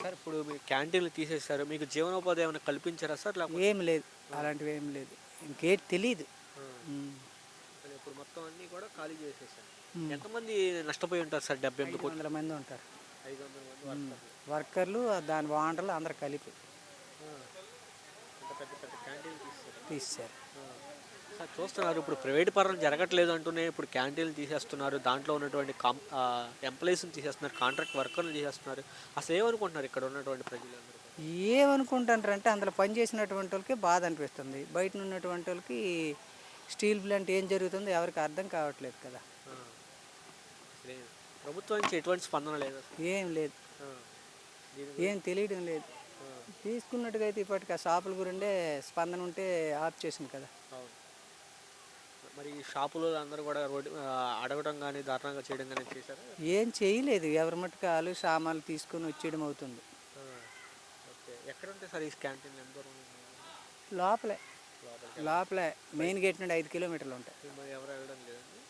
Sir ఇప్పుడు మీ క్యాంటీన్లు తీసేశారు. మీకు జీవనోపాధి ఏమైనా కల్పించారా సార్? లేకపోతే ఏం లేదు, ఆ! అలాంటివి ఏం లేదు. ఇంకేటి తెలీదు. ఆ! ఉమ్. అసలు ఇప్పుడు మొత్తం అన్నీ కూడా ఖాళీ చేసేశారు. ఉమ్. ఎంతమంది నష్టపోయి ఉంటారు సార్? 78 కోట్లు. 500 మంది ఉంటారు. 500 మంది ఉమ్. వర్కర్లు. వర్కర్లు దాని ఓనర్లు అందరు కలిపి ఆ! అంత పెద్ద పెద్ద క్యాంటీన్లు తీసేశారు. తీసేశారు. ఆ! సార్ చూస్తున్నారు ఇప్పుడు ప్రైవేట్ పరం జరగట్లేదు అంటూనే ఇప్పుడు క్యాంటీన్లు తీసేస్తున్నారు. దాంట్లో ఉన్నటువంటి ఎంప్లాయీస్‌ని తీసేస్తున్నారు. కాంట్రాక్ట్ వర్కర్‌ని తీసేస్తున్నారు. అసలు ఏమనుకుంటున్నారు ఇక్కడ ఉన్నటువంటి ప్రజలందరూ కూడా? ఏమనుకుంటారంటే అందులో పనిచేసినటువంటి వాళ్ళకి బాధ అనిపిస్తుంది. బయట ఉన్నటువంటి వాళ్ళకి స్టీల్ ప్లాంట్ ఏం జరుగుతుందో ఎవరికి అర్థం కావట్లేదు కదా. ఆ! అసలే ప్రభుత్వం నుంచి ఎటువంటి స్పందన లేదా అసలు? ఏం లేదు, ఆ! దీని ఏం తెలియడం లేదు. ఆ! తీసుకున్నట్టుగా అయితే ఇప్పటికి ఆ షాపుల గురిండే స్పందన ఉంటే ఆఫ్ చేసింది కదా. అవును. మరి ఈ షాపులో అందరూ కూడా అడగడం గాని, ధర్నాగా చేయడం గాని చేశారా? ఏం చేయలేదు, ఎవరి మట్టుకు వాళ్ళు సామాన్లు తీసుకొని వచ్చేయడం అవుతుంది. ఆ! ఓకే. ఎక్కడుంటాయి సార్ ఈ క్యాంటీన్‌లు ఎంత దూరంలో ఉన్నాయి? లోపలే, లోపలికి లోపలే మెయిన్ గేట్ నుండి 5 కిలోమీటర్లు ఉంటాయి. మరి ఎవరు వెళ్ళడం లేదండి?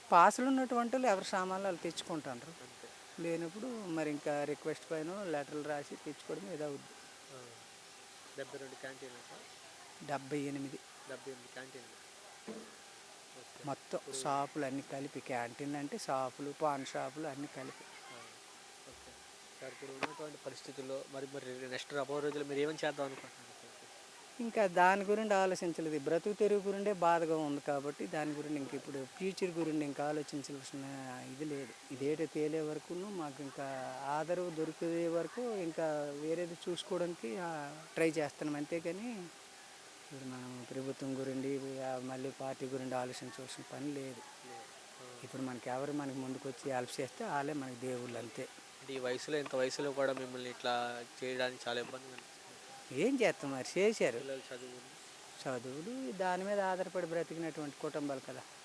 పాసులు ఉన్నటువంటి వాళ్ళు ఎవరి సామాన్లు వాళ్ళు తెచ్చుకుంటారు. అంతే. లేనప్పుడు మరి ఇంకా రిక్వెస్ట్ పైన లెటర్లు రాసి తెచ్చుకోవడం ఏదో అవుద్ది. ఆ! 72 క్యాంటీన్‌లా సార్? 78 78 క్యాంటీన్‌లు. ఓకే. మొత్తం ఇప్పుడు షాపులు అన్నీ కలిపి, క్యాంటీన్లు అంటే షాపులు, పాన్ షాపులు అన్నీ కలిపి. ఆ! ఓకే. సార్ ఇప్పుడు ఉన్నటువంటి పరిస్థితుల్లో మరి నెక్స్ట్ రాబోయే రోజుల్లో మీరు ఏమని చేద్దాం అనుకుంటున్నారు సార్? ఇంకా దాని గురించి ఆలోచించలేదు. బ్రతుకు తెరువు గురిండే బాధగా ఉంది కాబట్టి దాని గురించి ఇంక ఇప్పుడు ఫ్యూచర్ గురించి ఇంకా ఆలోచించాల్సిన ఇది లేదు. ఇదేటో తేలే వరకును మాకు ఇంకా ఆదరవు దొరికే వరకు ఇంకా వేరేది చూసుకోవడానికి ట్రై చేస్తున్నాం. అంతేగాని ఇప్పుడు మనం ప్రభుత్వం గురించి మళ్ళీ పార్టీ గురించి ఆలోచించవలసిన పని లేదు. ఆ! ఇప్పుడు మనకి ఎవరు మనకి ముందుకు వచ్చి హెల్ప్ చేస్తే వాళ్ళే మనకి దేవుళ్ళు అంతే. అంటే ఈ వయసులో ఇంత వయసులో కూడా మిమ్మల్ని ఇట్లా చేయడానికి చాలా ఇబ్బందిగా అనిపిస్తుంది. ఏం చేస్తాం మరి, చేశారు. పిల్లలు చదువులు. చదువులు దాని మీద ఆధారపడి బ్రతికినటువంటి కుటుంబాలు కదా.